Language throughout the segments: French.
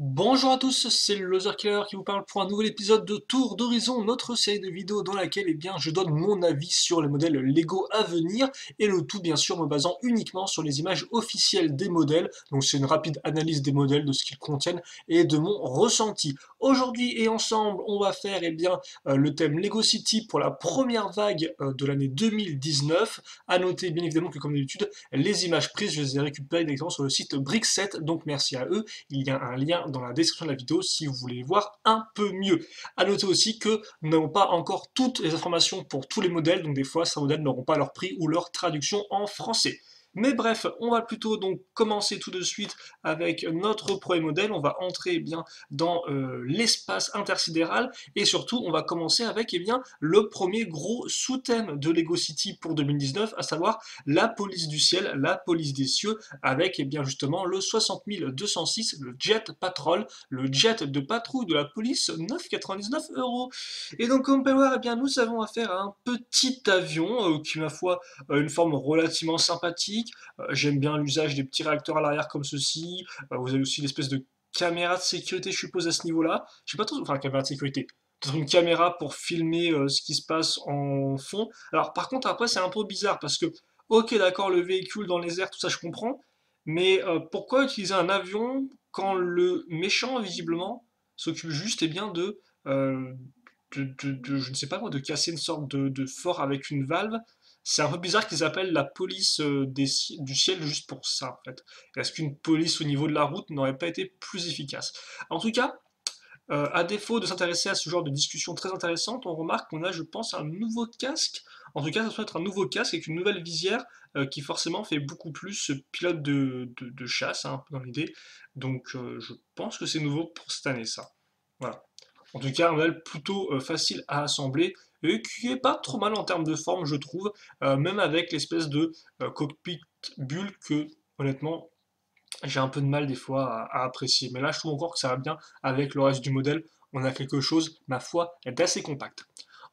Bonjour à tous, c'est le Loser Killer qui vous parle pour un nouvel épisode de Tour d'Horizon, notre série de vidéos dans laquelle je donne mon avis sur les modèles Lego à venir, et le tout bien sûr me basant uniquement sur les images officielles des modèles, donc c'est une rapide analyse des modèles, de ce qu'ils contiennent et de mon ressenti. Aujourd'hui et ensemble, on va faire le thème Lego City pour la première vague de l'année 2019. À noter bien évidemment que comme d'habitude, les images prises, je les ai récupérées directement sur le site Brickset, donc merci à eux. Il y a un lien dans la description de la vidéo si vous voulez voir un peu mieux. À noter aussi que nous n'avons pas encore toutes les informations pour tous les modèles, donc des fois certains modèles n'auront pas leur prix ou leur traduction en français. Mais bref, on va plutôt donc commencer tout de suite avec notre premier modèle. On va entrer dans l'espace intersidéral et surtout on va commencer avec le premier gros sous-thème de Lego City pour 2019, à savoir la police du ciel, la police des cieux, avec justement le 60 206, le Jet Patrol, le jet de patrouille de la police, 9,99 €. Et donc comme on peut le voir, nous avons affaire à un petit avion qui, ma foi, a une forme relativement sympathique. J'aime bien l'usage des petits réacteurs à l'arrière comme ceci. Vous avez aussi l'espèce de caméra de sécurité, je suppose, à ce niveau-là. Je sais pas trop, enfin, caméra de sécurité. Peut-être une caméra pour filmer ce qui se passe en fond. Alors, par contre, après, c'est un peu bizarre parce que, ok, d'accord, le véhicule dans les airs, tout ça, je comprends. Mais pourquoi utiliser un avion quand le méchant, visiblement, s'occupe juste euh, je ne sais pas moi, de casser une sorte de fort avec une valve? C'est un peu bizarre qu'ils appellent la police du ciel juste pour ça, en fait. Est-ce qu'une police au niveau de la route n'aurait pas été plus efficace? En tout cas, à défaut de s'intéresser à ce genre de discussion très intéressante, on remarque qu'on a, je pense, un nouveau casque. En tout cas, ça doit être un nouveau casque avec une nouvelle visière qui forcément fait beaucoup plus pilote de chasse, hein, un peu dans l'idée. Donc, je pense que c'est nouveau pour cette année, ça. Voilà. En tout cas, un modèle plutôt facile à assembler et qui est pas trop mal en termes de forme, je trouve, même avec l'espèce de cockpit bulle que, honnêtement, j'ai un peu de mal des fois à apprécier. Mais là, je trouve encore que ça va bien avec le reste du modèle. On a quelque chose, ma foi, d'assez compact.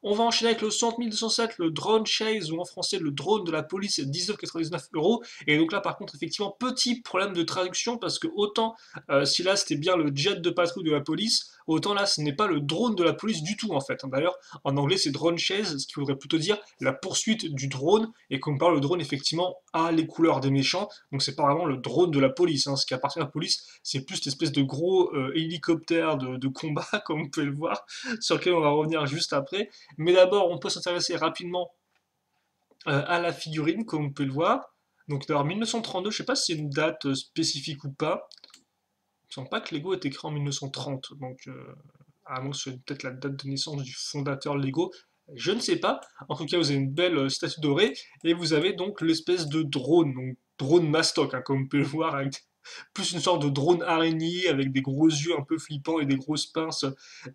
On va enchaîner avec le 10207, le drone chase, ou en français le drone de la police, 19,99 €. Et donc là, par contre, effectivement, petit problème de traduction, parce que autant si là c'était bien le jet de patrouille de la police, autant là ce n'est pas le drone de la police du tout en fait. D'ailleurs, en anglais c'est drone chase, ce qui voudrait plutôt dire la poursuite du drone, et comme par le drone effectivement a les couleurs des méchants, donc c'est pas vraiment le drone de la police, hein. Ce qui appartient à la police, c'est plus cette espèce de gros hélicoptère de combat, comme vous pouvez le voir, sur lequel on va revenir juste après. Mais d'abord, on peut s'intéresser rapidement à la figurine, comme vous pouvez le voir. Donc, d'ailleurs, 1932, je ne sais pas si c'est une date spécifique ou pas. Il ne me semble pas que Lego ait été créé en 1930, donc à moins que ce soit peut-être la date de naissance du fondateur Lego. Je ne sais pas. En tout cas, vous avez une belle statue dorée et vous avez donc l'espèce de drone, donc drone mastoc, hein, comme vous pouvez le voir, avec plus une sorte de drone araignée avec des gros yeux un peu flippants et des grosses pinces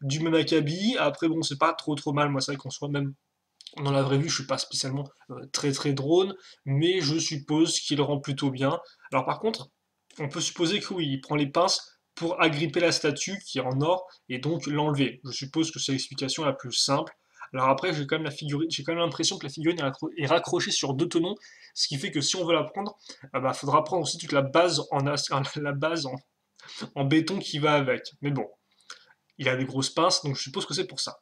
du même acabit. Après, bon, c'est pas trop mal. Moi, c'est vrai qu'on soit même dans la vraie vue, je suis pas spécialement très drone, mais je suppose qu'il le rend plutôt bien. Alors par contre, on peut supposer que oui, il prend les pinces pour agripper la statue qui est en or et donc l'enlever. Je suppose que c'est l'explication la plus simple. Alors après, j'ai quand même l'impression que la figurine est raccrochée sur deux tenons, ce qui fait que si on veut la prendre, faudra prendre aussi toute la base la base en béton qui va avec. Mais bon, il a des grosses pinces, donc je suppose que c'est pour ça.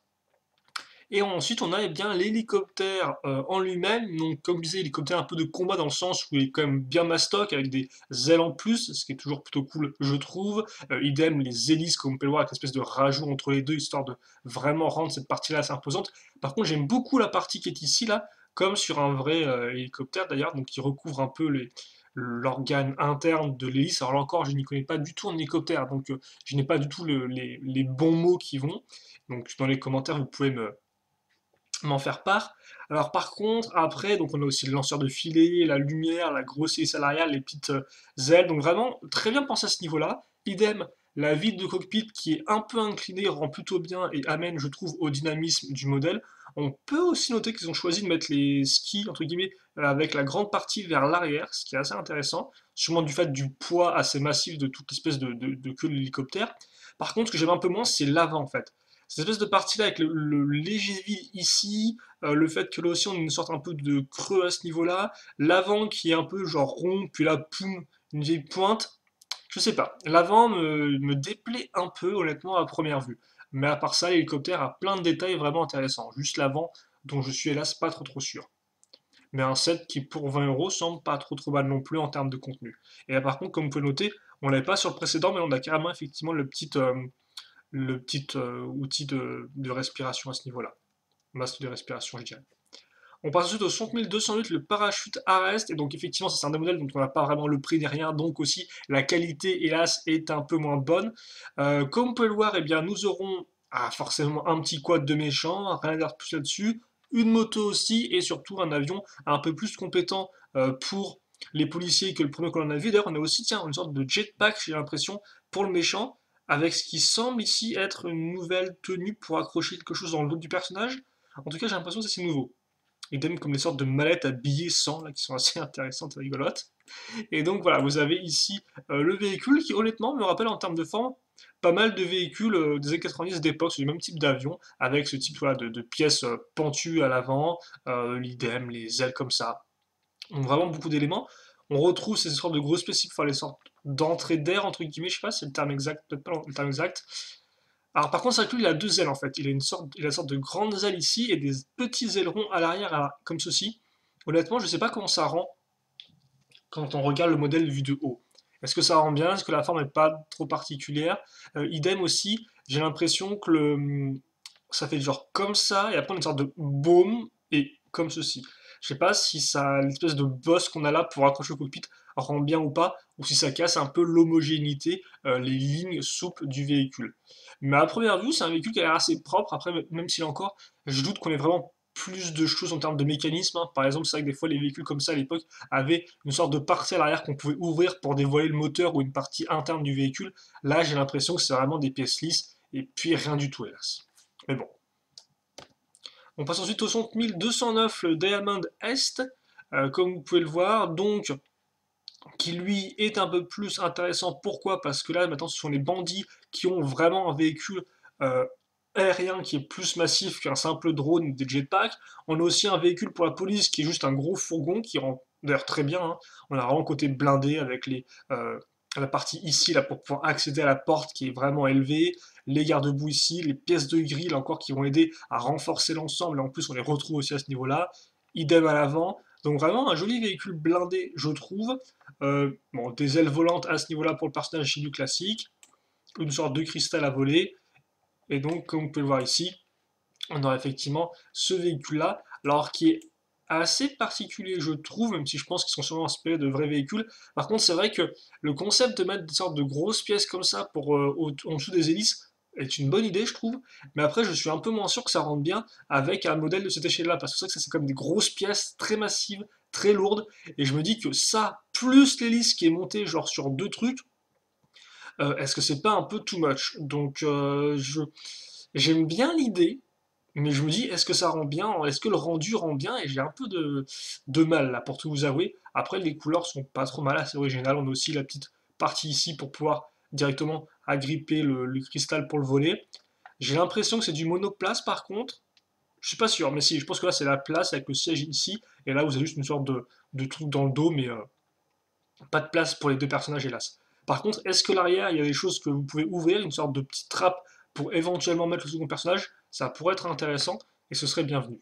Et ensuite, on a l'hélicoptère en lui-même. Donc, comme je disais, hélicoptère un peu de combat dans le sens où il est quand même bien mastoc avec des ailes en plus, ce qui est toujours plutôt cool, je trouve. Idem, les hélices, comme on peut le voir, avec une espèce de rajout entre les deux, histoire de vraiment rendre cette partie-là assez imposante. Par contre, j'aime beaucoup la partie qui est ici, là, comme sur un vrai hélicoptère d'ailleurs, donc qui recouvre un peu l'organe interne de l'hélice. Alors là encore, je n'y connais pas du tout en hélicoptère, donc je n'ai pas du tout les bons mots qui vont. Donc dans les commentaires, vous pouvez m'en faire part. Alors par contre, après, donc on a aussi le lanceur de filet, la lumière, la grosse hélice salariale, les petites ailes. Donc vraiment très bien pensé à ce niveau-là. Idem, la vitre de cockpit qui est un peu inclinée rend plutôt bien et amène, je trouve, au dynamisme du modèle. On peut aussi noter qu'ils ont choisi de mettre les skis, entre guillemets, avec la grande partie vers l'arrière, ce qui est assez intéressant, sûrement du fait du poids assez massif de toute l'espèce de queue de l'hélicoptère. Par contre, ce que j'aime un peu moins, c'est l'avant, en fait. Cette espèce de partie-là avec le léger vide ici, le fait que là aussi on a une sorte un peu de creux à ce niveau-là, l'avant qui est un peu genre rond, puis la poum, une vieille pointe, Je sais pas, l'avant me déplaît un peu, honnêtement, à première vue. Mais à part ça, l'hélicoptère a plein de détails vraiment intéressants. Juste l'avant, dont je suis hélas pas trop sûr. Mais un set qui, pour 20 euros, semble pas trop mal non plus en termes de contenu. Et là, par contre, comme vous pouvez noter, on l'avait pas sur le précédent, mais on a carrément effectivement le petit outil de respiration à ce niveau-là. Masque de respiration, je dirais. On passe ensuite au 10208, le parachute Arrest, et donc effectivement, ça c'est un des modèles dont on n'a pas vraiment le prix ni rien, donc aussi la qualité, hélas, est un peu moins bonne. Comme on peut le voir, eh bien, nous aurons forcément un petit quad de méchant, rien à dire plus là-dessus, une moto aussi, et surtout un avion un peu plus compétent pour les policiers que le premier que l'on a vu. D'ailleurs, on a aussi, tiens, une sorte de jetpack, j'ai l'impression, pour le méchant, avec ce qui semble ici être une nouvelle tenue pour accrocher quelque chose dans le dos du personnage. En tout cas, j'ai l'impression que c'est nouveau. Idem comme des sortes de mallettes à billets 100 là, qui sont assez intéressantes et rigolotes. Et donc voilà, vous avez ici le véhicule qui honnêtement me rappelle en termes de forme pas mal de véhicules des années 90 d'époque, c'est le même type d'avion, avec ce type voilà, de pièces pentues à l'avant, l'idem, les ailes comme ça. Donc vraiment beaucoup d'éléments. On retrouve ces sortes de grosses pièces, enfin les sortes d'entrée d'air, entre guillemets, je sais pas si c'est le terme exact, peut-être pas le terme exact, alors par contre, c'est vrai que lui, il a deux ailes en fait. Il a une sorte de grandes ailes ici et des petits ailerons à l'arrière, comme ceci. Honnêtement, je ne sais pas comment ça rend quand on regarde le modèle vu de haut. Est-ce que ça rend bien? Est-ce que la forme n'est pas trop particulière? Idem aussi, j'ai l'impression que ça fait genre comme ça, et après on a une sorte de baume, et comme ceci. Je sais pas si ça, l'espèce de bosse qu'on a là pour accrocher au cockpit rend bien ou pas, ou si ça casse un peu l'homogénéité, les lignes souples du véhicule. Mais à première vue, c'est un véhicule qui a l'air assez propre. Après, même s'il est encore, je doute qu'on ait vraiment plus de choses en termes de mécanisme, hein. Par exemple, c'est vrai que des fois, les véhicules comme ça à l'époque avaient une sorte de partie à l'arrière qu'on pouvait ouvrir pour dévoiler le moteur ou une partie interne du véhicule. Là, j'ai l'impression que c'est vraiment des pièces lisses et puis rien du tout, hélas. Mais bon. On passe ensuite au 10209, le Diamond Est, comme vous pouvez le voir, donc qui lui est un peu plus intéressant. Pourquoi? Parce que là, maintenant, ce sont les bandits qui ont vraiment un véhicule euh, aérien qui est plus massif qu'un simple drone des jetpacks. On a aussi un véhicule pour la police qui est juste un gros fourgon qui rend d'ailleurs très bien, hein. On a vraiment le côté blindé avec la partie ici là pour pouvoir accéder à la porte qui est vraiment élevée, les garde-boue ici, les pièces de grille encore qui vont aider à renforcer l'ensemble. Et en plus, on les retrouve aussi à ce niveau-là. Idem à l'avant. Donc vraiment un joli véhicule blindé, je trouve. Bon, des ailes volantes à ce niveau-là pour le personnage chez du classique, une sorte de cristal à voler, et donc comme vous pouvez le voir ici, on a effectivement ce véhicule-là, alors qui est assez particulier, je trouve, même si je pense qu'ils sont sûrement inspirés de vrais véhicules. Par contre, c'est vrai que le concept de mettre des sortes de grosses pièces comme ça pour en dessous des hélices est une bonne idée, je trouve. Mais après, je suis un peu moins sûr que ça rentre bien avec un modèle de cette échelle-là, parce que c'est vrai que ça, c'est comme des grosses pièces très massives, très lourdes, et je me dis que ça, plus l'hélice qui est montée genre sur deux trucs, est-ce que c'est pas un peu too much? Donc, j'aime bien l'idée, mais je me dis, est-ce que ça rend bien? Est-ce que le rendu rend bien? Et j'ai un peu de mal là, pour tout vous avouer. Après, les couleurs sont pas trop mal, assez originales. On a aussi la petite partie ici pour pouvoir directement agripper le cristal pour le voler. J'ai l'impression que c'est du monoplace par contre. Je suis pas sûr, mais si, je pense que là c'est la place avec le siège ici, et là vous avez juste une sorte de truc dans le dos, mais pas de place pour les deux personnages, hélas. Par contre, est-ce que l'arrière, il y a des choses que vous pouvez ouvrir, une sorte de petite trappe pour éventuellement mettre le second personnage? Ça pourrait être intéressant et ce serait bienvenu.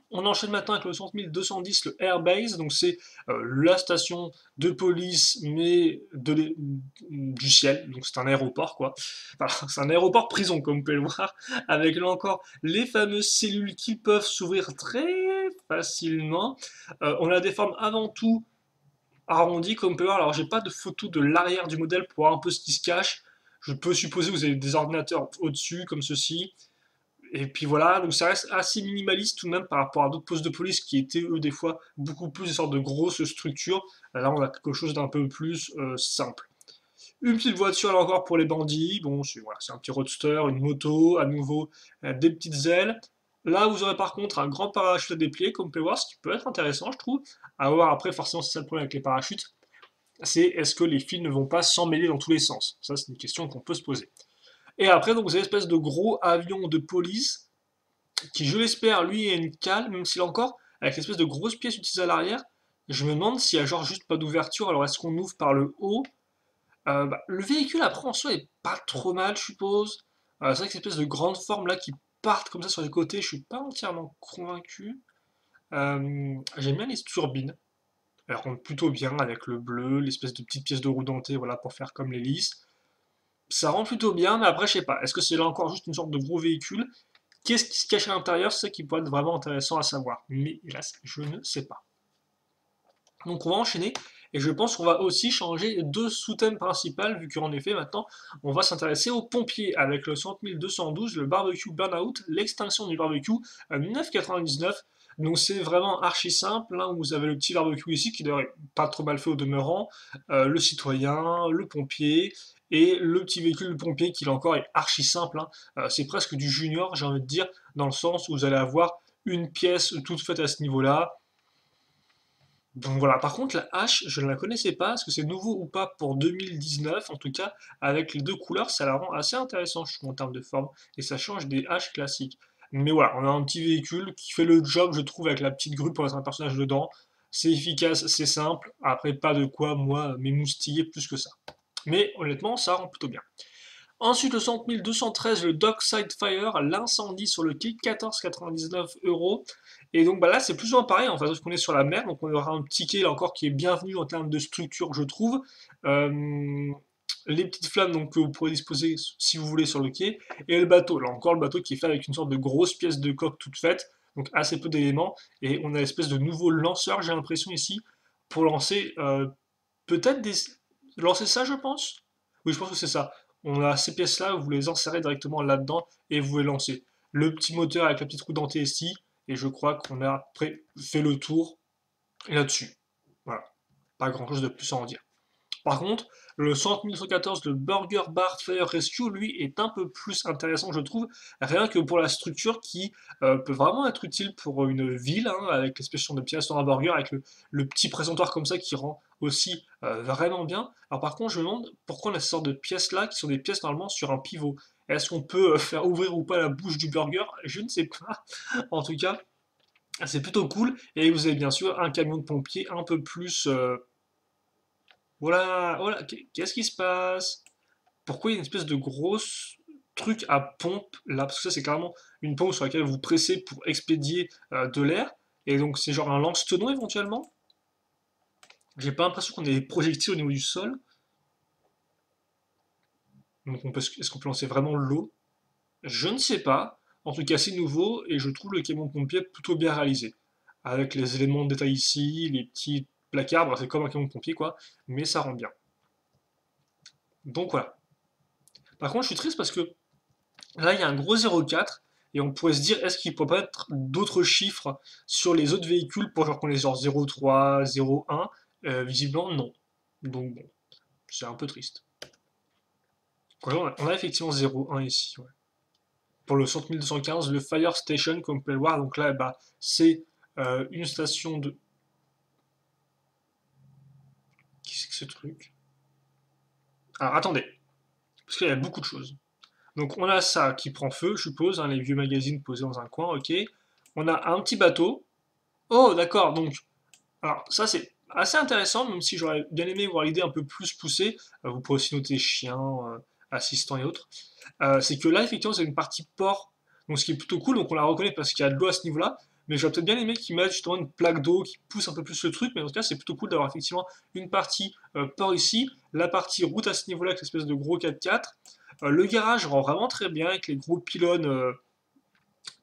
On enchaîne maintenant avec le 10210, le Airbase, donc c'est la station de police, mais du ciel, donc c'est un aéroport quoi. Enfin, c'est un aéroport prison, comme vous pouvez le voir, avec là encore les fameuses cellules qui peuvent s'ouvrir très facilement. On a des formes avant tout arrondi comme on peut voir. Alors j'ai pas de photo de l'arrière du modèle pour voir un peu ce qui se cache. Je peux supposer que vous avez des ordinateurs au-dessus comme ceci. Et puis voilà, donc ça reste assez minimaliste tout de même par rapport à d'autres postes de police qui étaient eux des fois beaucoup plus des sortes de grosses structures. Là on a quelque chose d'un peu plus simple. Une petite voiture là encore pour les bandits. Bon, c'est voilà, un petit roadster, une moto, à nouveau des petites ailes. Là, vous aurez par contre un grand parachute à déplier, comme vous pouvez voir, ce qui peut être intéressant, je trouve. À voir après, forcément, c'est ça le problème avec les parachutes. C'est est-ce que les fils ne vont pas s'emmêler dans tous les sens? Ça, c'est une question qu'on peut se poser. Et après, donc, vous avez une espèce de gros avion de police qui, je l'espère, lui, a une cale, même s'il est encore avec l'espèce de grosse pièce utilisée à l'arrière. Je me demande s'il y a genre juste pas d'ouverture. Alors, est-ce qu'on ouvre par le haut? Le véhicule après en soi est pas trop mal, je suppose. C'est vrai que cette espèce de grande forme là qui partent comme ça sur les côtés, je suis pas entièrement convaincu. J'aime bien les turbines. Elles rendent plutôt bien avec le bleu, l'espèce de petite pièce de roue dentée, voilà, pour faire comme l'hélice. Ça rend plutôt bien, mais après, je sais pas. Est-ce que c'est là encore juste une sorte de gros véhicule? Qu'est-ce qui se cache à l'intérieur? C'est ça qui pourrait être vraiment intéressant à savoir. Mais hélas, je ne sais pas. Donc on va enchaîner, et je pense qu'on va aussi changer deux sous-thèmes principaux, vu qu'en effet, maintenant, on va s'intéresser aux pompiers, avec le 10212, le barbecue burnout, l'extinction du barbecue, 9,99. Donc c'est vraiment archi simple, hein. Vous avez le petit barbecue ici, qui d'ailleurs est pas trop mal fait au demeurant, le citoyen, le pompier, et le petit véhicule de pompier qui là encore est archi simple, hein. C'est presque du junior, j'ai envie de dire, dans le sens où vous allez avoir une pièce toute faite à ce niveau-là. Donc voilà, par contre la hache, je ne la connaissais pas, est-ce que c'est nouveau ou pas pour 2019, en tout cas, avec les deux couleurs, ça la rend assez intéressante, je trouve, en termes de forme, et ça change des haches classiques. Mais voilà, on a un petit véhicule qui fait le job, je trouve, avec la petite grue pour être un personnage dedans, c'est efficace, c'est simple, après pas de quoi, moi, m'émoustiller plus que ça. Mais honnêtement, ça rend plutôt bien. Ensuite, le 10213, le Dockside Fire, l'incendie sur le quai, 14,99 €. Et donc là, c'est plus ou moins pareil, en fait, parce qu'on est sur la mer, donc on aura un petit quai là encore qui est bienvenu en termes de structure, je trouve. Les petites flammes donc, que vous pourrez disposer si vous voulez sur le quai, et le bateau. Là encore, le bateau qui est fait avec une sorte de grosse pièce de coque toute faite, donc assez peu d'éléments, et on a l'espèce de nouveau lanceur, j'ai l'impression ici, pour lancer peut-être des... Lancer ça, je pense? Oui, je pense que c'est ça. On a ces pièces-là, vous les insérez directement là-dedans et vous les lancez. Le petit moteur avec la petite roue dentée ici, et je crois qu'on a après fait le tour là-dessus. Voilà. Pas grand-chose de plus à en dire. Par contre, le 10114, le Burger Bar Fire Rescue, lui, est un peu plus intéressant, je trouve, rien que pour la structure qui peut vraiment être utile pour une ville, hein, avec l'espèce de pièces dans un burger, avec le petit présentoir comme ça qui rend aussi vraiment bien. Alors par contre, je me demande pourquoi on a ces sortes de pièces-là, qui sont des pièces normalement sur un pivot. Est-ce qu'on peut faire ouvrir ou pas la bouche du burger? Je ne sais pas. En tout cas, c'est plutôt cool. Et vous avez bien sûr un camion de pompiers un peu plus voilà, voilà, qu'est-ce qui se passe? Pourquoi il y a une espèce de grosse truc à pompe là? Parce que ça, c'est carrément une pompe sur laquelle vous pressez pour expédier de l'air. Et donc, c'est genre un lance-tenon éventuellement? J'ai pas l'impression qu'on ait des projectiles au niveau du sol. Donc, est-ce qu'on peut lancer vraiment l'eau? Je ne sais pas. En tout cas, c'est nouveau et je trouve le camion pompier plutôt bien réalisé. Avec les éléments de détail ici, les petits placards, bref, c'est comme un camion de pompier quoi, mais ça rend bien. Donc voilà. Par contre, je suis triste parce que là, il y a un gros 0,4 et on pourrait se dire, est-ce qu'il pourrait pas être d'autres chiffres sur les autres véhicules pour genre qu'on les genre 0,3, 0,1? Visiblement, non. Donc bon, c'est un peu triste. On a effectivement 0,1 ici. Ouais. Pour le 10215, le Fire Station, comme vous pouvez le voir, donc là, bah, c'est une station de... Qu'est-ce que ce truc? Alors attendez, parce qu'il y a beaucoup de choses. Donc on a ça qui prend feu, je suppose, hein, les vieux magazines posés dans un coin, ok. On a un petit bateau. Oh, d'accord, donc alors, ça, c'est assez intéressant, même si j'aurais bien aimé voir l'idée un peu plus poussée. Vous pouvez aussi noter chiens, assistants et autres. C'est que là, effectivement, c'est une partie port, donc ce qui est plutôt cool. Donc, on la reconnaît parce qu'il y a de l'eau à ce niveau-là. Mais j'aurais peut-être bien aimé qu'ils mettent justement une plaque d'eau qui pousse un peu plus le truc. Mais en tout cas, c'est plutôt cool d'avoir effectivement une partie port ici, la partie route à ce niveau-là, avec l'espèce de gros 4x4. Le garage rend vraiment très bien avec les gros pylônes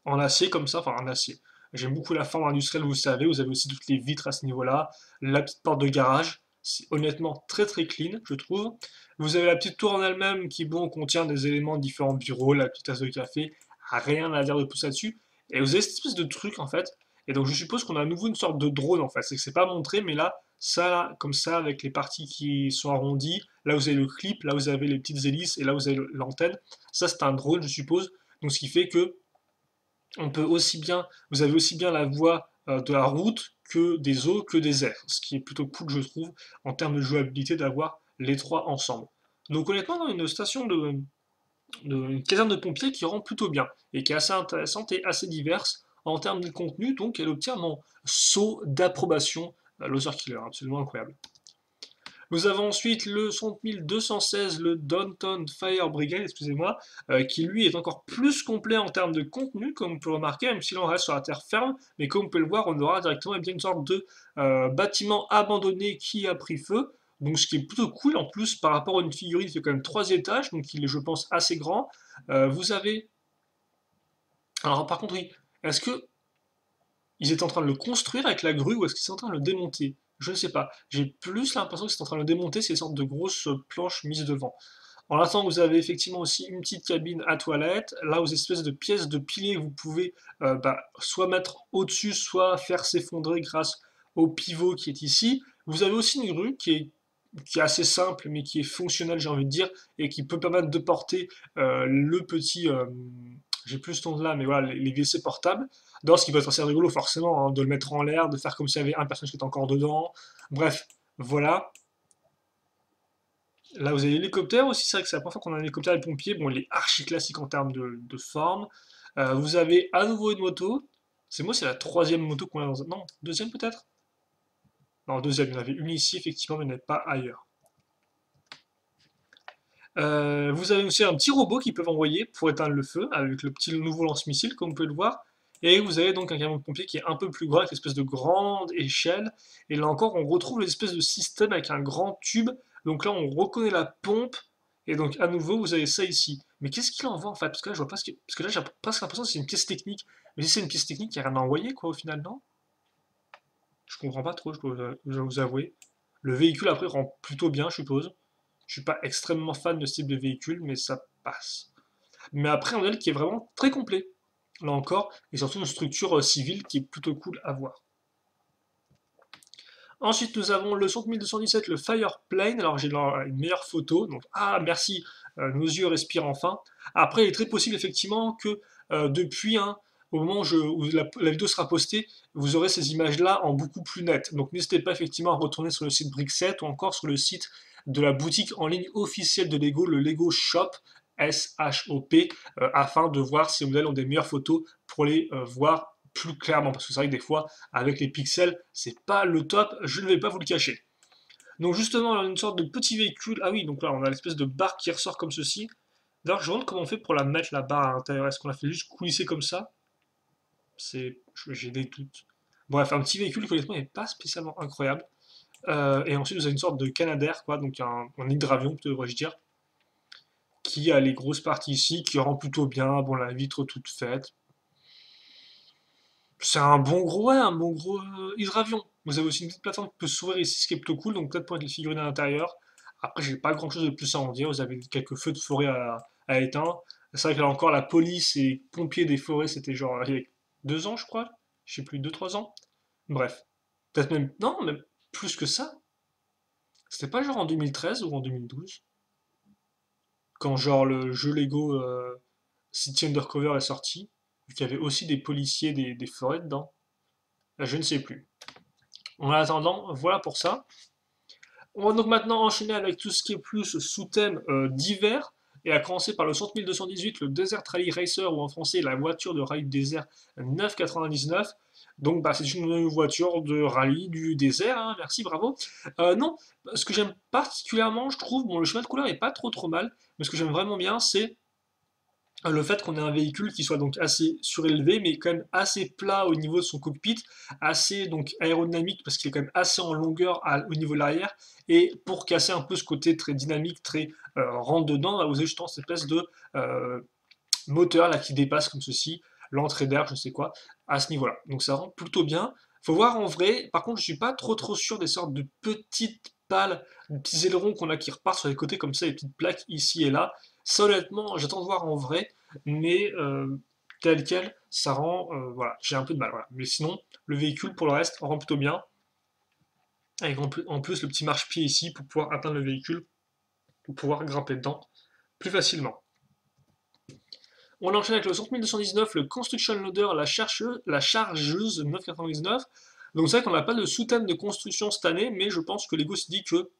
en acier comme ça, enfin en acier. J'aime beaucoup la forme industrielle, vous savez, vous avez aussi toutes les vitres à ce niveau-là, la petite porte de garage, c'est honnêtement très très clean, je trouve. Vous avez la petite tour en elle-même qui, bon, contient des éléments de différents bureaux, la petite tasse de café, rien à dire de plus là-dessus. Et vous avez cette espèce de truc en fait, et donc je suppose qu'on a à nouveau une sorte de drone en fait, c'est que c'est pas montré, mais là, ça, là, comme ça, avec les parties qui sont arrondies, là vous avez le clip, là vous avez les petites hélices, et là vous avez l'antenne, ça c'est un drone je suppose, donc ce qui fait que on peut aussi bien, vous avez aussi bien la voie de la route que des eaux, que des airs, ce qui est plutôt cool, je trouve, en termes de jouabilité, d'avoir les trois ensemble. Donc honnêtement, dans une station une caserne de pompiers qui rend plutôt bien, et qui est assez intéressante et assez diverse en termes de contenu, donc elle obtient mon saut d'approbation, Loser Killer, absolument incroyable. Nous avons ensuite le 10216, le Downtown Fire Brigade, excusez-moi, qui lui est encore plus complet en termes de contenu, comme vous pouvez le remarquer, même si l'on reste sur la terre ferme, mais comme vous pouvez le voir, on aura directement une sorte de bâtiment abandonné qui a pris feu, donc ce qui est plutôt cool en plus par rapport à une figurine qui fait quand même 3 étages, donc il est je pense assez grand. Vous avez... Alors par contre oui, est-ce que ils étaient en train de le construire avec la grue ou est-ce qu'ils sont en train de le démonter? Je ne sais pas. J'ai plus l'impression qu'ils sont en train de le démonter, ces sortes de grosses planches mises devant. En attendant, vous avez effectivement aussi une petite cabine à toilette, là aux espèces de pièces de piliers que vous pouvez soit mettre au-dessus, soit faire s'effondrer grâce au pivot qui est ici. Vous avez aussi une grue qui est assez simple mais qui est fonctionnelle, j'ai envie de dire, et qui peut permettre de porter le petit, j'ai plus ce nom là, mais voilà, les WC portables. D'abord, ce qui peut être assez rigolo, forcément, hein, de le mettre en l'air, de faire comme s'il y avait un personnage qui était encore dedans. Bref, voilà. Là, vous avez l'hélicoptère aussi, c'est vrai que c'est la première fois qu'on a un hélicoptère et pompiers. Bon, il est archi classique en termes de forme. Vous avez à nouveau une moto. C'est la troisième moto qu'on a dans un... Non, deuxième peut-être? Non, deuxième, il y en avait une ici, effectivement, mais il n'y en avait pas ailleurs. Vous avez aussi un petit robot qui peut envoyer pour éteindre le feu avec le petit nouveau lance-missile, comme vous pouvez le voir. Et vous avez donc un camion de pompier qui est un peu plus grand, avec une espèce de grande échelle. Et là encore, on retrouve l'espèce de système avec un grand tube. Donc là, on reconnaît la pompe. Et donc, à nouveau, vous avez ça ici. Mais qu'est-ce qu'il envoie en fait? Parce que là, je vois pas Parce que là, j'ai presque l'impression que c'est une pièce technique. Mais si c'est une pièce technique, il n'y a rien à envoyer, quoi, au final, non? Je comprends pas trop, je dois vous avouer. Le véhicule, après, rend plutôt bien, je suppose. Je suis pas extrêmement fan de ce type de véhicule, mais ça passe. Mais après, un modèle qui est vraiment très complet, là encore, et surtout une structure civile qui est plutôt cool à voir. Ensuite, nous avons le 10217, le Fireplane. Alors, j'ai une meilleure photo. Donc, ah, merci, nos yeux respirent enfin. Après, il est très possible, effectivement, que depuis, hein, au moment où la vidéo sera postée, vous aurez ces images-là en beaucoup plus net. Donc, n'hésitez pas, effectivement, à retourner sur le site Brickset ou encore sur le site de la boutique en ligne officielle de Lego, le Lego Shop, SHOP, afin de voir si les modèles ont des meilleures photos pour les voir plus clairement. Parce que c'est vrai que des fois, avec les pixels, c'est pas le top, je ne vais pas vous le cacher. Donc justement, on a une sorte de petit véhicule. Ah oui, donc là, on a l'espèce de barre qui ressort comme ceci. D'ailleurs, je me demande comment on fait pour la mettre, la barre à l'intérieur. Est-ce qu'on la fait juste coulisser comme ça? J'ai des doutes. Bref, un petit véhicule qui honnêtement n'est pas spécialement incroyable. Et ensuite, vous avez une sorte de Canadair, quoi, donc un hydravion, devrais-je dire, qui a les grosses parties ici, qui rend plutôt bien. Bon, la vitre toute faite. C'est un bon gros, ouais, un bon gros hydravion. Vous avez aussi une petite plateforme qui peut s'ouvrir ici, ce qui est plutôt cool, donc peut-être pour mettre les figurines à l'intérieur. Après, j'ai pas grand chose de plus à en dire. Vous avez quelques feux de forêt à éteindre. C'est vrai que là encore, la police et pompiers des forêts, c'était genre il y a 2 ans, je crois. Je sais plus, 2, 3 ans. Bref. Peut-être même. Non, même plus que ça. C'était pas genre en 2013 ou en 2012, quand genre le jeu Lego City Undercover est sorti, vu qu'il y avait aussi des policiers des forêts dedans. Je ne sais plus. En attendant, voilà pour ça. On va donc maintenant enchaîner avec tout ce qui est plus sous-thème d'hiver, et à commencer par le 10218, le Desert Rally Racer, ou en français la voiture de rallye du désert 999. Donc bah, c'est une voiture de rallye du désert, hein, merci, bravo. Non, ce que j'aime particulièrement, je trouve, bon le chemin de couleur est pas trop mal, mais ce que j'aime vraiment bien, c'est le fait qu'on ait un véhicule qui soit donc assez surélevé, mais quand même assez plat au niveau de son cockpit, assez donc aérodynamique parce qu'il est quand même assez en longueur au niveau de l'arrière, et pour casser un peu ce côté très dynamique, très rentre dedans, là, vous avez justement cette espèce de euh, moteur là qui dépasse comme ceci, l'entrée d'air, je sais quoi, à ce niveau-là. Donc ça rend plutôt bien. Faut voir en vrai. Par contre, je suis pas trop sûr des sortes de petites pales, de petits ailerons qu'on a qui repartent sur les côtés comme ça, les petites plaques ici et là. Ça, honnêtement, j'attends de voir en vrai, mais tel quel, ça rend, voilà, j'ai un peu de mal, voilà. Mais sinon, le véhicule, pour le reste, rend plutôt bien, avec en plus le petit marchepied ici pour pouvoir atteindre le véhicule, pour pouvoir grimper dedans plus facilement. On enchaîne avec le 10219, le Construction Loader, la chargeuse 999. Donc c'est vrai qu'on n'a pas de sous-thème de construction cette année, mais je pense que Lego se dit que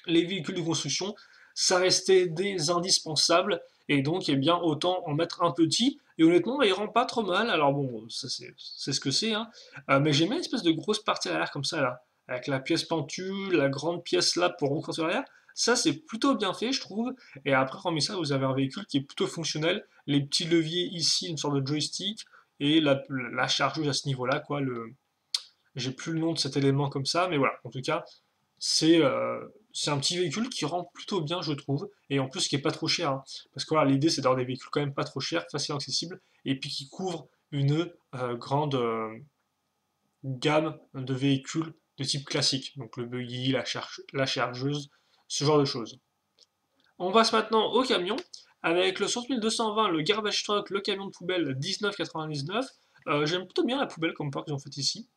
les véhicules de construction, ça restait des indispensables, et donc eh bien autant en mettre un petit. Et honnêtement, il rend pas trop mal. Alors bon, ça c'est ce que c'est, hein. Mais j'aime bien une espèce de grosse partie à l'arrière comme ça là. avec la pièce pentue, la grande pièce là pour reconstruire l'arrière. Ça, c'est plutôt bien fait, je trouve. Et après, hormis ça, vous avez un véhicule qui est plutôt fonctionnel. Les petits leviers ici, une sorte de joystick, et la chargeuse à ce niveau-là, quoi. J'ai plus le nom de cet élément comme ça, mais voilà. En tout cas, c'est un petit véhicule qui rend plutôt bien, je trouve, et en plus qui est pas trop cher, hein. Parce que voilà, l'idée c'est d'avoir des véhicules quand même pas trop chers, facilement accessibles, et puis qui couvrent une grande gamme de véhicules de type classique, donc le buggy, la chargeuse, ce genre de choses. On passe maintenant au camion, avec le 6220, le garbage truck, le camion de poubelle 19,99. J'aime plutôt bien la poubelle comme part qu'ils ont fait ici,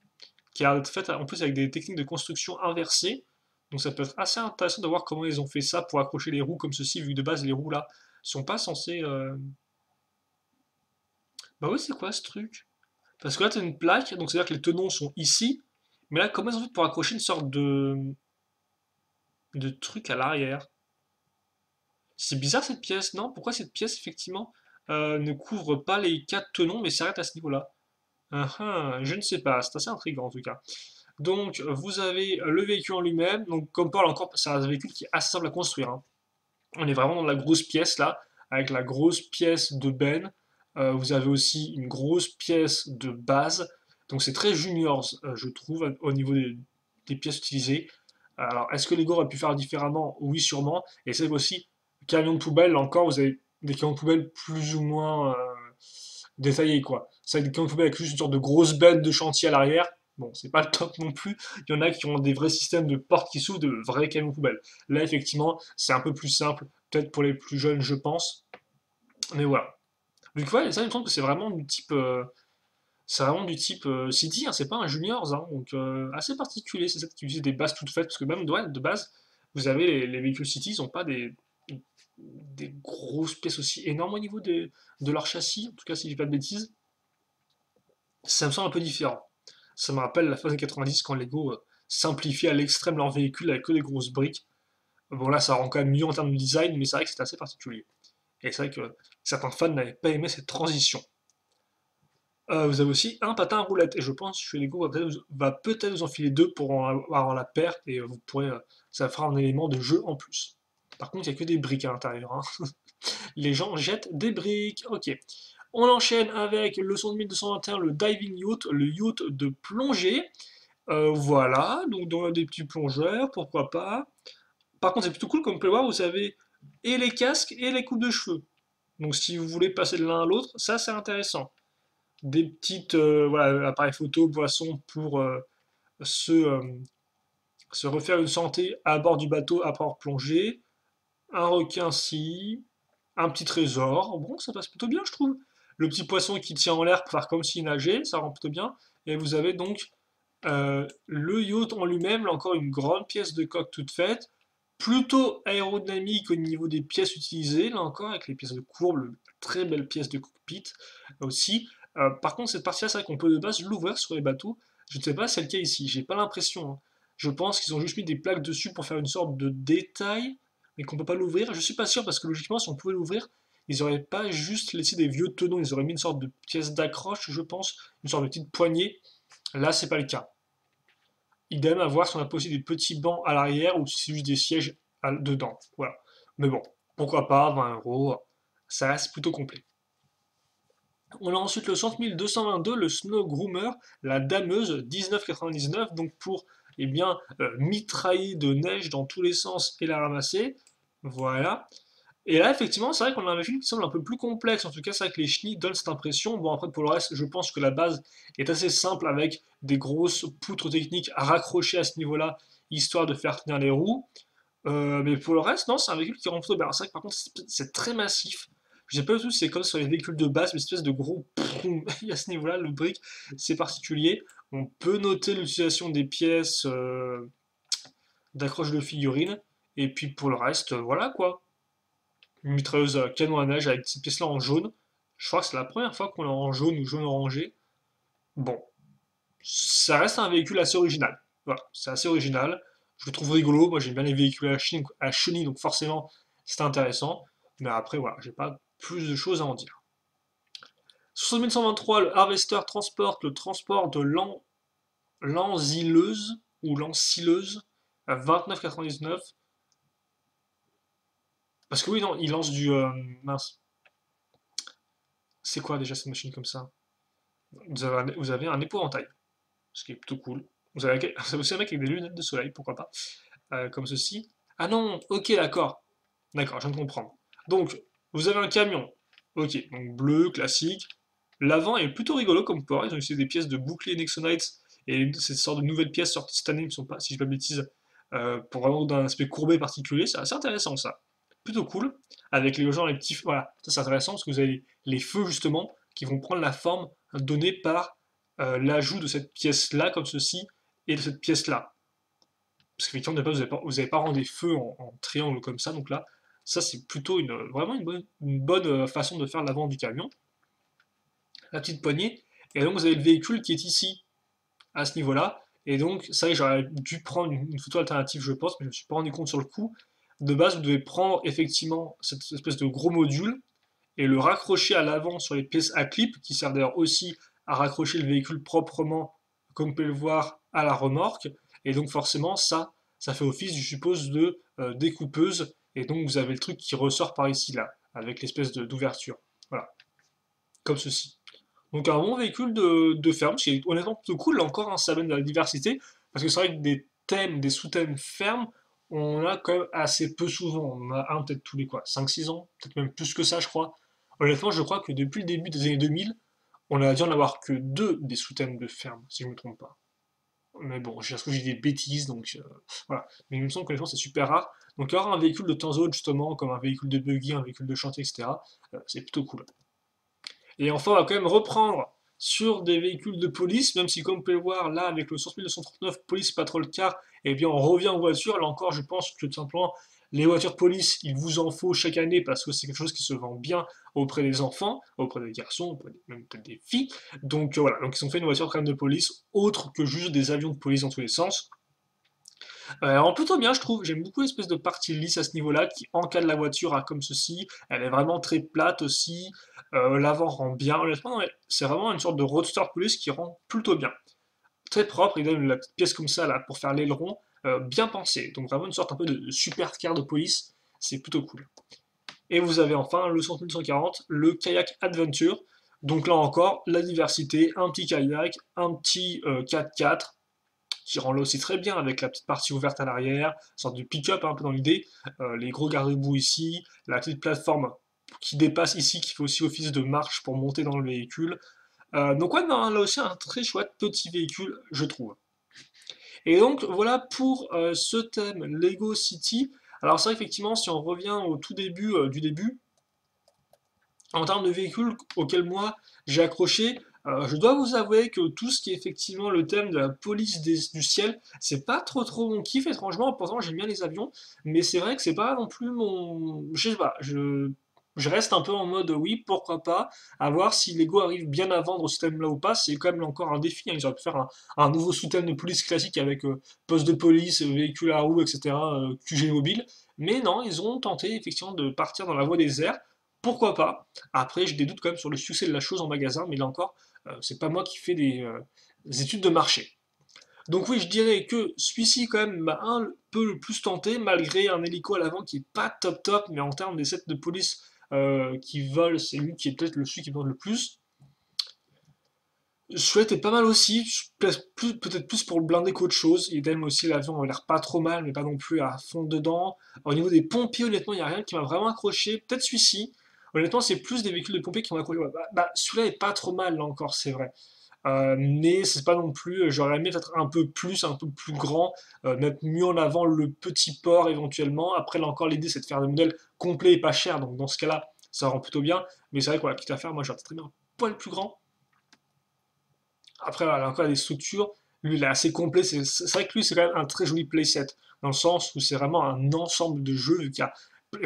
qui est faite en plus avec des techniques de construction inversées. Donc ça peut être assez intéressant de voir comment ils ont fait ça pour accrocher les roues comme ceci, vu que de base les roues là sont pas censées. Bah oui, c'est quoi ce truc? Parce que là t'as une plaque, donc c'est-à-dire que les tenons sont ici, mais là comment ils ont fait pour accrocher une sorte de truc à l'arrière? C'est bizarre cette pièce, non? Pourquoi cette pièce effectivement ne couvre pas les quatre tenons mais s'arrête à ce niveau-là? Je ne sais pas, c'est assez intriguant en tout cas. Donc, vous avez le véhicule en lui-même. Donc, comme Paul, encore, c'est un véhicule qui est assez simple à construire, hein. On est vraiment dans la grosse pièce là, avec la grosse pièce de Ben. Vous avez aussi une grosse pièce de base. Donc, c'est très juniors, je trouve, au niveau des pièces utilisées. Alors, est-ce que Lego aurait pu faire différemment? Oui, sûrement. Et c'est aussi, camion de poubelle, là encore, vous avez des camions de poubelle plus ou moins détaillés, quoi. C'est des camions de poubelle avec juste une sorte de grosse benne de chantier à l'arrière. Bon, c'est pas le top non plus. Il y en a qui ont des vrais systèmes de portes qui s'ouvrent, de vrais camions poubelles. Là, effectivement, c'est un peu plus simple, peut-être pour les plus jeunes, je pense. Mais voilà. Donc, ouais, ça, il me semble que c'est vraiment du type City, hein, c'est pas un juniors, hein, donc assez particulier, c'est ça qui utilise des bases toutes faites, parce que même ouais, de base, vous avez les véhicules City, ils n'ont pas des grosses pièces aussi énormes au niveau de leur châssis, en tout cas si je dis pas de bêtises, ça me semble un peu différent. Ça me rappelle la phase des 90 quand Lego simplifie à l'extrême leur véhicule avec que des grosses briques. Bon là ça rend quand même mieux en termes de design, mais c'est vrai que c'est assez particulier. Et c'est vrai que certains fans n'avaient pas aimé cette transition. Vous avez aussi un patin à roulettes, et je pense que Lego va peut-être vous enfiler deux pour en avoir la paire, et vous pourrez, ça fera un élément de jeu en plus. Par contre, il n'y a que des briques à l'intérieur, hein. Les gens jettent des briques. Ok. On enchaîne avec le 10221, le Diving Yacht, le yacht de plongée. Voilà, donc on a des petits plongeurs, pourquoi pas. Par contre, c'est plutôt cool, comme vous pouvez le voir, vous avez et les casques et les coupes de cheveux. Donc si vous voulez passer de l'un à l'autre, ça c'est intéressant. Des petites voilà, appareils photo, boissons pour se, euh, se refaire une santé à bord du bateau après avoir plongé. Un requin-ci, un petit trésor. Bon, ça passe plutôt bien, je trouve. Le petit poisson qui tient en l'air pour faire comme s'il nageait, ça rend plutôt bien. Et vous avez donc le yacht en lui-même, là encore une grande pièce de coque toute faite, plutôt aérodynamique au niveau des pièces utilisées, là encore avec les pièces de courbe, très belle pièce de cockpit aussi. Par contre, cette partie-là, c'est vrai qu'on peut de base l'ouvrir sur les bateaux. Je ne sais pas si c'est le cas ici, j'ai pas l'impression, hein. Je pense qu'ils ont juste mis des plaques dessus pour faire une sorte de détail, mais qu'on peut pas l'ouvrir. Je suis pas sûr parce que logiquement, si on pouvait l'ouvrir, ils auraient pas juste laissé des vieux tenons, ils auraient mis une sorte de pièce d'accroche, je pense, une sorte de petite poignée. Là, c'est pas le cas. Idem à voir si on a pas aussi des petits bancs à l'arrière ou si c'est juste des sièges dedans. Voilà. Mais bon, pourquoi pas, 20 euros, ça reste plutôt complet. On a ensuite le 10222, le Snow Groomer, la dameuse 19,99, donc pour mitrailler de neige dans tous les sens et la ramasser. Voilà. Et là, effectivement, c'est vrai qu'on a un machine qui semble un peu plus complexe. En tout cas, c'est vrai que les chenilles donnent cette impression. Bon, après, pour le reste, je pense que la base est assez simple avec des grosses poutres techniques à raccrocher à ce niveau-là, histoire de faire tenir les roues. Mais pour le reste, non, c'est un véhicule qui rend plutôt bien. C'est vrai que par contre, c'est très massif. Je sais pas du tout si c'est comme sur les véhicules de base, mais une espèce de gros proum. À ce niveau-là, le brick, c'est particulier. On peut noter l'utilisation des pièces d'accroche de figurines. Et puis pour le reste, voilà quoi. Une mitrailleuse à canon à neige avec cette pièce-là en jaune. Je crois que c'est la première fois qu'on l'a en jaune ou jaune orangé. Bon, ça reste un véhicule assez original. Voilà, c'est assez original. Je le trouve rigolo. Moi, j'aime bien les véhicules à chenilles, donc forcément, c'est intéressant. Mais après, voilà, j'ai pas plus de choses à en dire. 6123, le Harvester transporte le transport de l'enzileuse. ou lance-sileuse à 29,99. Parce que oui, non, il lance du... mince. C'est quoi déjà cette machine comme ça? Vous avez un épouvantail, ce qui est plutôt cool. Vous avez aussi un mec avec des lunettes de soleil, pourquoi pas, comme ceci. Ah non, ok, d'accord. D'accord, je viens de comprendre. Donc, vous avez un camion. Ok, donc bleu, classique. L'avant est plutôt rigolo comme port. Ils ont utilisé des pièces de bouclier Nexonite et ces sortes de nouvelles pièces sorties cette année, ne sont pas, si je ne dis pas de bêtises, pour vraiment d'un aspect courbé particulier. C'est assez intéressant ça. Plutôt cool. Avec les gens, les petits. Voilà, ça c'est intéressant parce que vous avez les feux justement qui vont prendre la forme donnée par l'ajout de cette pièce-là, comme ceci, et de cette pièce-là. Parce qu'effectivement, de base, vous avez pas rendu des feux en triangle comme ça, donc là, ça c'est plutôt vraiment une bonne façon de faire l'avant du camion. La petite poignée, et donc vous avez le véhicule qui est ici, à ce niveau-là, et donc ça j'aurais dû prendre une photo alternative je pense, mais je ne me suis pas rendu compte sur le coup. De base, vous devez prendre effectivement cette espèce de gros module et le raccrocher à l'avant sur les pièces à clip, qui servent d'ailleurs aussi à raccrocher le véhicule proprement, comme vous pouvez le voir, à la remorque, et donc forcément ça fait office, je suppose, de découpeuse, et donc vous avez le truc qui ressort par ici, là, avec l'espèce d'ouverture. Voilà, comme ceci. Donc un bon véhicule de ferme, c'est honnêtement plutôt cool, là encore, hein, ça amène de la diversité, parce que c'est vrai que des thèmes, des sous-thèmes fermes, on en a quand même assez peu souvent. On en a un peut-être tous les quoi, 5-6 ans, peut-être même plus que ça, je crois. Honnêtement, je crois que depuis le début des années 2000, on a dû en avoir que deux des sous-thèmes de ferme, si je ne me trompe pas. Mais bon, j'ai l'impression que j'ai des bêtises, donc voilà. Mais il me semble que honnêtement, c'est super rare. Donc avoir un véhicule de temps en autre, justement, comme un véhicule de buggy, un véhicule de chantier, etc., c'est plutôt cool. Et enfin, on va quand même reprendre sur des véhicules de police, même si, comme vous pouvez le voir, là, avec le 11239 Police Patrol Car, eh bien, on revient en voiture. Là encore, je pense que tout simplement, les voitures de police, il vous en faut chaque année parce que c'est quelque chose qui se vend bien auprès des enfants, auprès des garçons, même peut-être des filles. Donc voilà, donc ils ont fait une voiture quand même de police, autre que juste des avions de police dans tous les sens. Alors plutôt bien, je trouve. J'aime beaucoup l'espèce de partie lisse à ce niveau-là qui encadre la voiture comme ceci. Elle est vraiment très plate aussi. L'avant rend bien. Honnêtement, ouais, c'est vraiment une sorte de roadster police qui rend plutôt bien. Très propre. Il donne la petite pièce comme ça là pour faire l'aileron. Bien pensé. Donc vraiment une sorte un peu de supercar de police. C'est plutôt cool. Et vous avez enfin le 10140, le kayak adventure. Donc là encore, la diversité, un petit kayak, un petit 4x4, qui rend là aussi très bien avec la petite partie ouverte à l'arrière, une sorte de pick-up un peu dans l'idée, les gros garde-boue ici, la petite plateforme qui dépasse ici, qui fait aussi office de marche pour monter dans le véhicule. Donc ouais, non, là aussi un très chouette petit véhicule, je trouve. Et donc voilà pour ce thème Lego City. Alors ça effectivement, si on revient au tout début du début, en termes de véhicules auxquels moi j'ai accroché, je dois vous avouer que tout ce qui est effectivement le thème de la police du ciel, c'est pas trop mon kiff étrangement, pourtant j'aime bien les avions, mais c'est vrai que c'est pas non plus mon... Je sais pas, je reste un peu en mode oui, pourquoi pas, à voir si Lego arrive bien à vendre ce thème-là ou pas, c'est quand même encore un défi, hein. Ils auraient pu faire un nouveau sous-thème de police classique avec poste de police, véhicule à roues, etc., QG mobile, mais non, ils ont tenté effectivement de partir dans la voie des airs, pourquoi pas? Après, j'ai des doutes quand même sur le succès de la chose en magasin, mais là encore, c'est pas moi qui fais des études de marché. Donc oui, je dirais que celui-ci quand même m'a un peu le plus tenté, malgré un hélico à l'avant qui est pas top, mais en termes des sets de police qui volent, c'est lui qui est peut-être celui qui me vend le plus. Chouette est pas mal aussi, peut-être plus pour le blindé qu'autre chose. Idem aussi, l'avion a l'air pas trop mal, mais pas non plus à fond dedans. Au niveau des pompiers, honnêtement, il n'y a rien qui m'a vraiment accroché. Peut-être celui-ci. Honnêtement, c'est plus des véhicules de pompiers qui m'ont accroché. Ouais, celui-là est pas trop mal, là encore, c'est vrai. Mais c'est pas non plus. J'aurais aimé peut-être un peu plus, un peu plus grand, mettre mieux en avant le petit port éventuellement. Après, là encore, l'idée c'est de faire des modèles complets et pas chers, donc dans ce cas-là, ça rend plutôt bien. Mais c'est vrai que voilà, quitte à faire, moi j'aurais très bien un poil plus grand. Après, voilà, encore des structures. Lui, il est assez complet. C'est vrai que lui, c'est quand même un très joli playset. Dans le sens où c'est vraiment un ensemble de jeux, vu qu'il y a,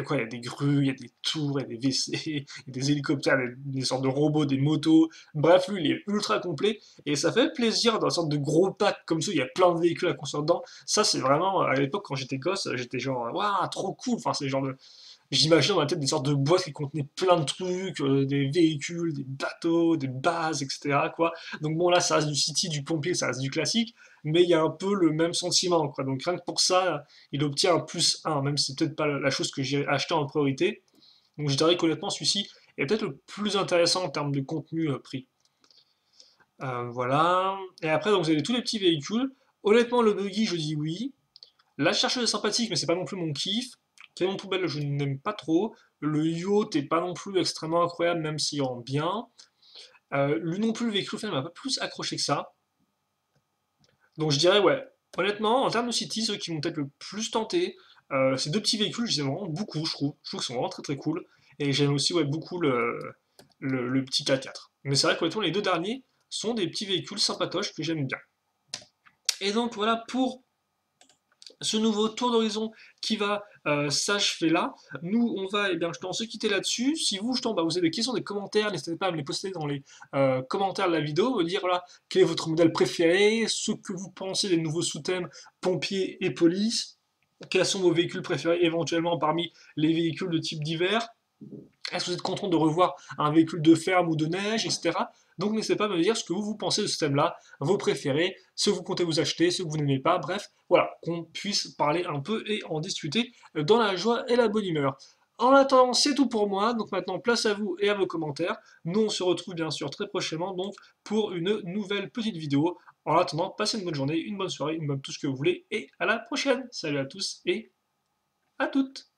quoi, il y a des grues, il y a des tours, il y a des WC, il y a des hélicoptères, des sortes de robots, des motos. Bref, lui, il est ultra complet. Et ça fait plaisir dans une sorte de gros pack comme ça. Il y a plein de véhicules à construire dedans. Ça, c'est vraiment, à l'époque, quand j'étais gosse, j'étais genre, waouh, trop cool. Enfin, c'est le genre J'imagine dans ma tête des sortes de boîtes qui contenaient plein de trucs, des véhicules, des bateaux, des bases, etc., quoi. Donc bon, là, ça reste du City, du pompier, ça reste du classique, mais il y a un peu le même sentiment, quoi. Donc rien que pour ça, il obtient un plus 1, même si c'est peut-être pas la chose que j'ai acheté en priorité. Donc je dirais qu'honnêtement, celui-ci est peut-être le plus intéressant en termes de contenu prix. Voilà. Et après, donc, vous avez tous les petits véhicules. Honnêtement, le buggy, je dis oui. La chercheuse est sympathique, mais c'est pas non plus mon kiff. Camion poubelle, je n'aime pas trop. Le yacht est pas non plus extrêmement incroyable, même s'il rend bien. Lui non plus, le véhicule, au final, m'a pas plus accroché que ça. Donc je dirais, ouais, honnêtement, en termes de city, ceux qui m'ont peut-être le plus tenté, ces deux petits véhicules, je les aime vraiment beaucoup, je trouve. Je trouve qu'ils sont vraiment très très cool. Et j'aime aussi ouais, beaucoup le petit K4. Mais c'est vrai que honnêtement, les deux derniers sont des petits véhicules sympatoches que j'aime bien. Et donc voilà pour ce nouveau tour d'horizon qui va s'achever là. Nous, on va, eh bien, justement, se quitter là-dessus. Si vous, justement, bah, vous avez des questions, des commentaires, n'hésitez pas à me les poster dans les commentaires de la vidéo, me dire voilà, quel est votre modèle préféré, ce que vous pensez des nouveaux sous-thèmes pompiers et police, quels sont vos véhicules préférés éventuellement parmi les véhicules de type divers. Est-ce que vous êtes content de revoir un véhicule de ferme ou de neige, etc. Donc n'hésitez pas à me dire ce que vous pensez de ce thème-là, vos préférés, ce que vous comptez vous acheter, ce que vous n'aimez pas, bref, voilà, qu'on puisse parler un peu et en discuter dans la joie et la bonne humeur. En attendant, c'est tout pour moi, donc maintenant place à vous et à vos commentaires. Nous on se retrouve bien sûr très prochainement donc pour une nouvelle petite vidéo. En attendant, passez une bonne journée, une bonne soirée, une bonne tout ce que vous voulez et à la prochaine. Salut à tous et à toutes.